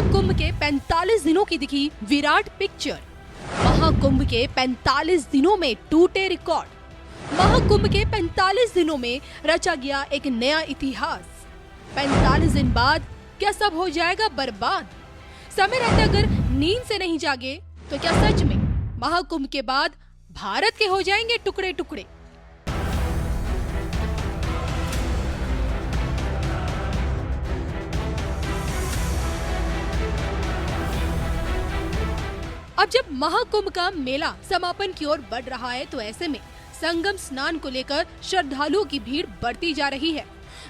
महाकुंभ के 45 दिनों की दिखी विराट पिक्चर। महाकुंभ के 45 दिनों में टूटे रिकॉर्ड। महाकुंभ के 45 दिनों में रचा गया एक नया इतिहास। 45 दिन बाद क्या सब हो जाएगा बर्बाद? समय रहते अगर नींद से नहीं जागे तो क्या सच में महाकुंभ के बाद भारत के हो जाएंगे टुकड़े टुकड़े? अब जब महाकुंभ का मेला समापन की ओर बढ़ रहा है तो ऐसे में संगम स्नान को लेकर श्रद्धालुओं की भीड़ बढ़ती जा रही है।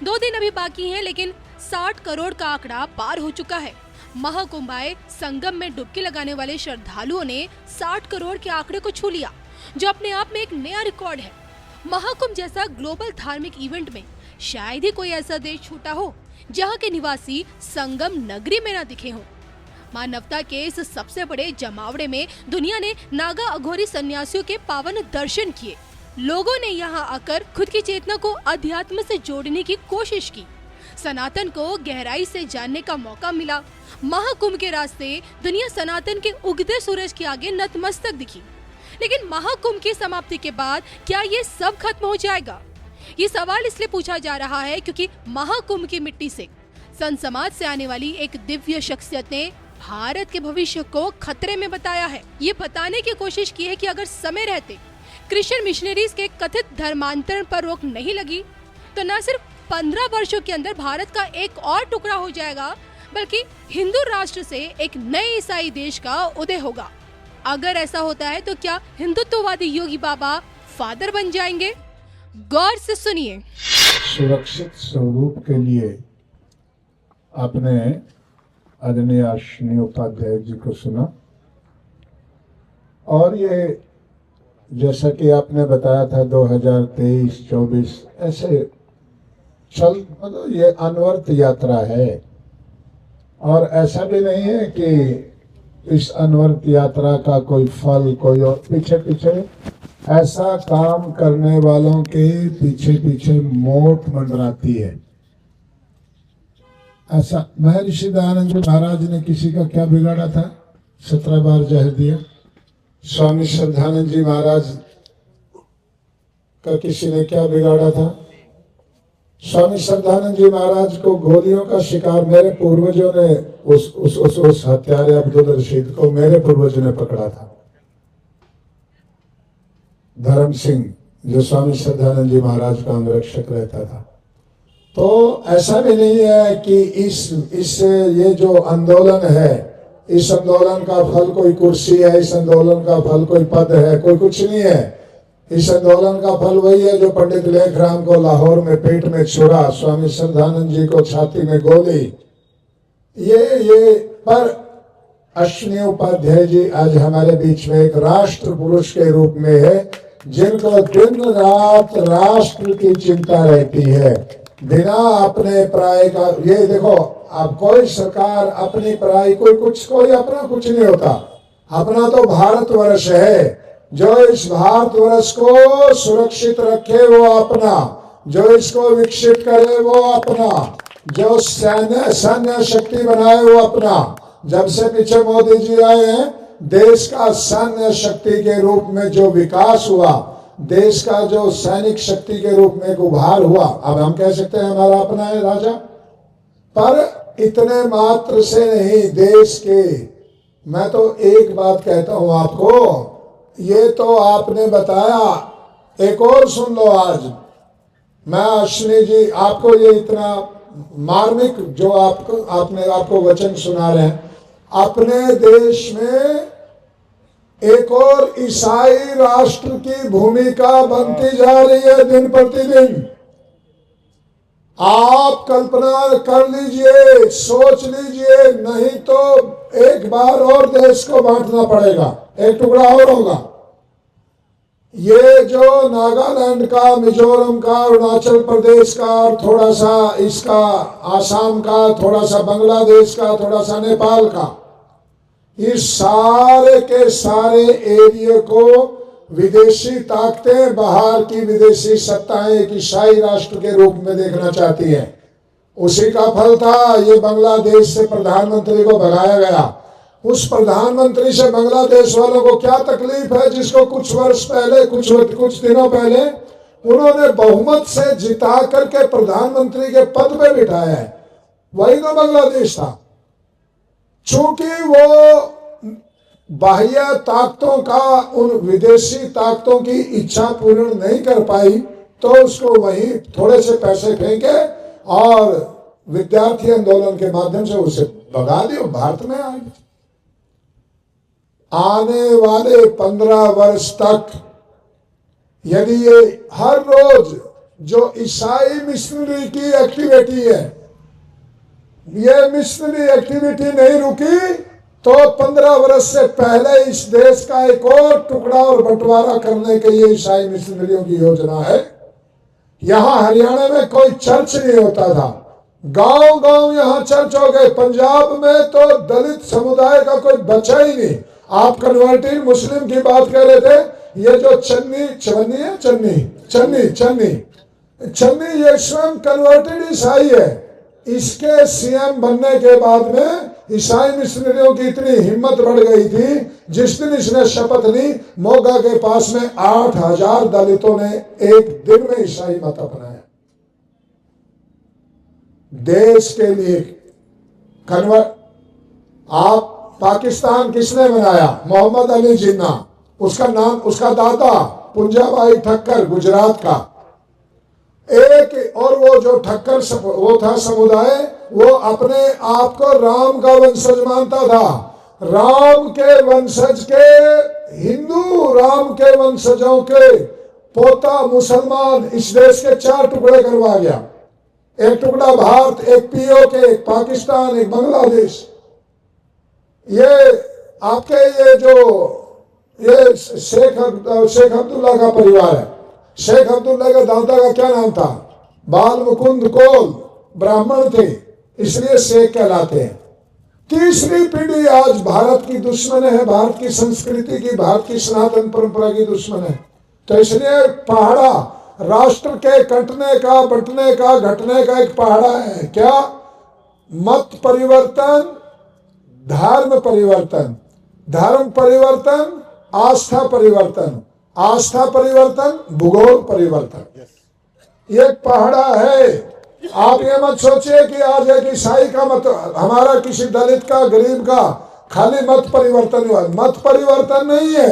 2 दिन अभी बाकी हैं, लेकिन 60 करोड़ का आंकड़ा पार हो चुका है। महाकुंभ आए संगम में डुबकी लगाने वाले श्रद्धालुओं ने 60 करोड़ के आंकड़े को छू लिया, जो अपने आप में एक नया रिकॉर्ड है। महाकुंभ जैसा ग्लोबल धार्मिक इवेंट में शायद ही कोई ऐसा देश छूटा हो जहाँ के निवासी संगम नगरी में न दिखे हों। मानवता के इस सबसे बड़े जमावड़े में दुनिया ने नागा अघोरी सन्यासियों के पावन दर्शन किए। लोगों ने यहाँ आकर खुद की चेतना को अध्यात्म से जोड़ने की कोशिश की। सनातन को गहराई से जानने का मौका मिला। महाकुंभ के रास्ते दुनिया सनातन के उगते सूरज के आगे नतमस्तक दिखी। लेकिन महाकुंभ की समाप्ति के बाद क्या ये सब खत्म हो जाएगा? ये सवाल इसलिए पूछा जा रहा है क्योंकि महाकुंभ की मिट्टी से संत समाज से आने वाली एक दिव्य शख्सियत ने भारत के भविष्य को खतरे में बताया है। ये बताने की कोशिश की है कि अगर समय रहते क्रिश्चियन मिशनरीज के कथित धर्मांतरण पर रोक नहीं लगी तो न सिर्फ 15 वर्षों के अंदर भारत का एक और टुकड़ा हो जाएगा, बल्कि हिंदू राष्ट्र से एक नए ईसाई देश का उदय होगा। अगर ऐसा होता है तो क्या हिंदुत्ववादी योगी बाबा फादर बन जाएंगे? गौर से सुनिए। सुरक्षित स्वरूप के लिए आपने आदरणीय अश्विनी उपाध्याय जी को सुना, और ये जैसा कि आपने बताया था 2023-24 ऐसे मतलब ये अनवर्त यात्रा है। और ऐसा भी नहीं है कि इस अनवर्त यात्रा का कोई फल कोई और पीछे पीछे ऐसा काम करने वालों के पीछे पीछे मोट मंडराती है। ऐसा महर्षि दयानंद जी महाराज ने किसी का क्या बिगाड़ा था? 17 बार जहर दिया। स्वामी श्रद्धानंद जी महाराज का किसी ने क्या बिगाड़ा था? स्वामी श्रद्धानंद जी महाराज को गोलियों का शिकार मेरे पूर्वजों ने उस हत्यारे अब्दुल रशीद को मेरे पूर्वजों ने पकड़ा था। धर्म सिंह जो स्वामी श्रद्धानंद जी महाराज का अंगरक्षक रहता था। तो ऐसा भी नहीं है कि इस ये जो आंदोलन है, इस आंदोलन का फल कोई कुर्सी है, इस आंदोलन का फल कोई पद है, कोई कुछ नहीं है। इस आंदोलन का फल वही है जो पंडित लेखराम को लाहौर में पेट में छुरा, स्वामी श्रद्धानंद जी को छाती में गोली। ये पर अश्विनी उपाध्याय जी आज हमारे बीच में एक राष्ट्र पुरुष के रूप में है, जिनको दिन रात राष्ट्र की चिंता रहती है, बिना अपने पराये का। ये देखो, अब कोई सरकार अपनी पराई कोई अपना कुछ नहीं होता। अपना तो भारतवर्ष है। जो इस भारतवर्ष को सुरक्षित रखे वो अपना, जो इसको विकसित करे वो अपना, जो सैन्य शक्ति बनाए वो अपना। जब से पीछे मोदी जी आए हैं, देश का सैन्य शक्ति के रूप में जो विकास हुआ, देश का जो सैनिक शक्ति के रूप में एक उभार हुआ, अब हम कह सकते हैं हमारा अपना है राजा। पर इतने मात्र से नहीं, देश के, मैं तो एक बात कहता हूं आपको, ये तो आपने बताया, एक और सुन लो। आज मैं अश्विनी जी आपको ये इतना मार्मिक जो आपको वचन सुना रहे हैं, अपने देश में एक और ईसाई राष्ट्र की भूमिका बनती जा रही है दिन प्रतिदिन। आप कल्पना कर लीजिए, सोच लीजिए, नहीं तो एक बार और देश को बांटना पड़ेगा, एक टुकड़ा और होगा। ये जो नागालैंड का, मिजोरम का, अरुणाचल प्रदेश का, और थोड़ा सा इसका आसाम का, थोड़ा सा बांग्लादेश का, थोड़ा सा नेपाल का, इस सारे के सारे एरिया को विदेशी ताकतें, बाहर की विदेशी सत्ताएं एक ईसाई राष्ट्र के रूप में देखना चाहती हैं। उसी का फल था ये बांग्लादेश से प्रधानमंत्री को भगाया गया। उस प्रधानमंत्री से बांग्लादेश वालों को क्या तकलीफ है, जिसको कुछ वर्ष पहले, कुछ दिनों पहले उन्होंने बहुमत से जिता करके प्रधानमंत्री के पद पे बिठाया है, वही तो बांग्लादेश था। चूंकि वो बाह्य ताकतों का, उन विदेशी ताकतों की इच्छा पूर्ण नहीं कर पाई, तो उसको वहीं थोड़े से पैसे फेंके और विद्यार्थी आंदोलन के माध्यम से उसे भगा दिया, भारत में आ गई। आने वाले 15 वर्ष तक यदि ये हर रोज जो ईसाई मिशनरी की एक्टिविटी है, ये मिशनरी एक्टिविटी नहीं रुकी, तो 15 वर्ष से पहले इस देश का एक और टुकड़ा और बंटवारा करने के लिए ईसाई मिशनरियों की योजना है। यहां हरियाणा में कोई चर्च नहीं होता था, गांव गांव यहां चर्च हो गए। पंजाब में तो दलित समुदाय का कोई बचा ही नहीं। आप कन्वर्टेड मुस्लिम की बात कर रहे थे, ये जो चन्नी ये स्वयं कन्वर्टेड ईसाई है। इसके सीएम बनने के बाद में ईसाई मिशनरियों की इतनी हिम्मत बढ़ गई थी, जिस दिन इसने शपथ ली, मोगा के पास में 8000 दलितों ने एक दिन में ईसाई मत अपनाया। देश के लिए आप पाकिस्तान किसने बनाया? मोहम्मद अली जिन्ना, उसका नाम, उसका दादा पुंजाबाई ठक्कर गुजरात का। एक और वो जो ठक्कर वो था समुदाय, वो अपने आप को राम का वंशज मानता था। राम के वंशज के हिंदू, राम के वंशजों के पोता मुसलमान इस देश के 4 टुकड़े करवा गया। एक टुकड़ा भारत, एक पीओके, एक पाकिस्तान, एक बांग्लादेश। ये आपके ये शेख अब्दुल्ला का परिवार है। शेख अब्दुल्ला के दादा का क्या नाम था? बाल मुकुंद कोल, ब्राह्मण थे, इसलिए शेख कहलाते हैं। तीसरी पीढ़ी आज भारत की दुश्मन है, भारत की संस्कृति की, भारत की सनातन परंपरा की दुश्मन है। तो इसलिए पहाड़ा राष्ट्र के कटने का, बंटने का, घटने का एक पहाड़ा है। क्या? मत परिवर्तन, धर्म परिवर्तन, धर्म परिवर्तन, आस्था परिवर्तन, आस्था परिवर्तन, भूगोल परिवर्तन। ये पहाड़ा है। आप ये मत सोचिए कि आज एक ईसाई का मत, हमारा किसी दलित का, गरीब का खाली मत परिवर्तन हुआ। मत परिवर्तन नहीं है,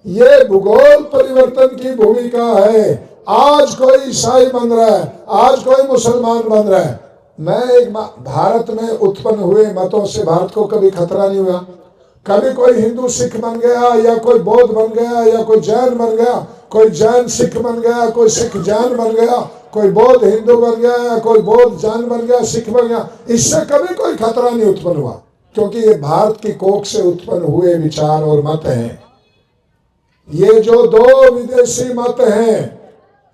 ये भूगोल परिवर्तन की भूमिका है। आज कोई ईसाई बन रहा है, आज कोई मुसलमान बन रहा है। मैं एक भारत में उत्पन्न हुए मतों से भारत को कभी खतरा नहीं हुआ। कभी कोई हिंदू सिख बन गया, या कोई बौद्ध बन गया, या कोई जैन बन गया, कोई जैन सिख बन गया, कोई सिख जैन बन गया, कोई बौद्ध हिंदू बन गया, या कोई बौद्ध जैन बन गया, सिख बन गया, इससे कभी कोई खतरा नहीं उत्पन्न हुआ, क्योंकि ये भारत की कोख से उत्पन्न हुए विचार और मत हैं। ये जो 2 विदेशी मत हैं,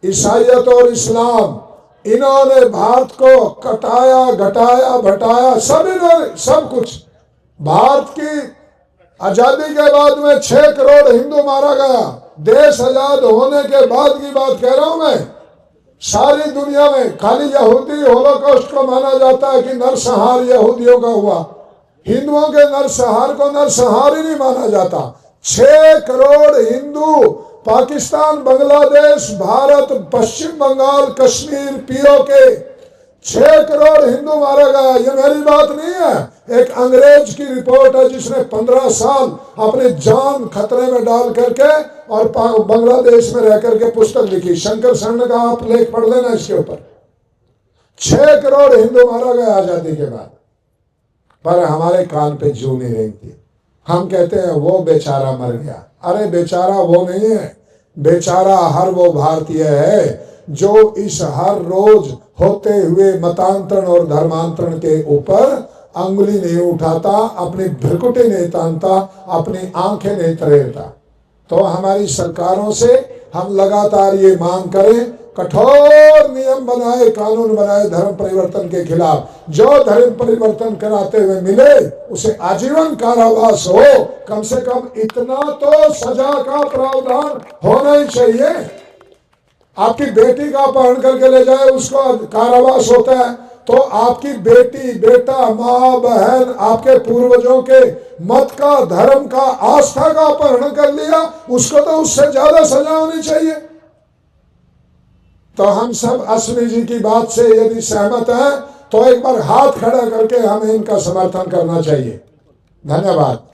ईसाइयत और इस्लाम, इन्होंने भारत को कटाया, घटाया, भटाया, सब कुछ। भारत की आजादी के बाद में 6 करोड़ हिंदू मारा गया। देश आजाद होने के बाद की बात कह रहा हूं मैं। सारी दुनिया में खाली यहूदी होलोकॉस्ट को माना जाता है कि नरसंहार यहूदियों का हुआ। हिंदुओं के नरसंहार को नरसंहार ही नहीं माना जाता। 6 करोड़ हिंदू पाकिस्तान, बांग्लादेश, भारत, पश्चिम बंगाल, कश्मीर, पीओके, 6 करोड़ हिंदू मारा गया। ये मेरी बात नहीं है, एक अंग्रेज की रिपोर्ट है, जिसने 15 साल अपनी जान खतरे में डाल करके और बांग्लादेश में रह करके पुस्तक लिखी। शंकर शरण का आप लेख पढ़ लेना इसके ऊपर। 6 करोड़ हिंदू मारा गया आजादी के बाद, पर हमारे कान पे जू नहीं रेंगती। हम कहते हैं वो बेचारा मर गया। अरे बेचारा वो नहीं है, बेचारा हर वो भारतीय है जो इस हर रोज होते हुए मतांतरण और धर्मांतरण के ऊपर अंगुली नहीं उठाता, अपनी भ्रिकुटी नहीं तानता, अपनी आंखें नहीं तरेरता। तो हमारी सरकारों से हम लगातार ये मांग करें, कठोर नियम बनाए, कानून बनाए धर्म परिवर्तन के खिलाफ। जो धर्म परिवर्तन कराते हुए मिले उसे आजीवन कारावास हो, कम से कम इतना तो सजा का प्रावधान होना ही चाहिए। आपकी बेटी का अपहरण करके ले जाए, उसको कारावास होता है, तो आपकी बेटी, बेटा, माँ, बहन, आपके पूर्वजों के मत का, धर्म का, आस्था का अपहरण कर लिया, उसको तो उससे ज्यादा सजा होनी चाहिए। तो हम सब अश्विनी जी की बात से यदि सहमत हैं तो एक बार हाथ खड़ा करके हमें इनका समर्थन करना चाहिए। धन्यवाद।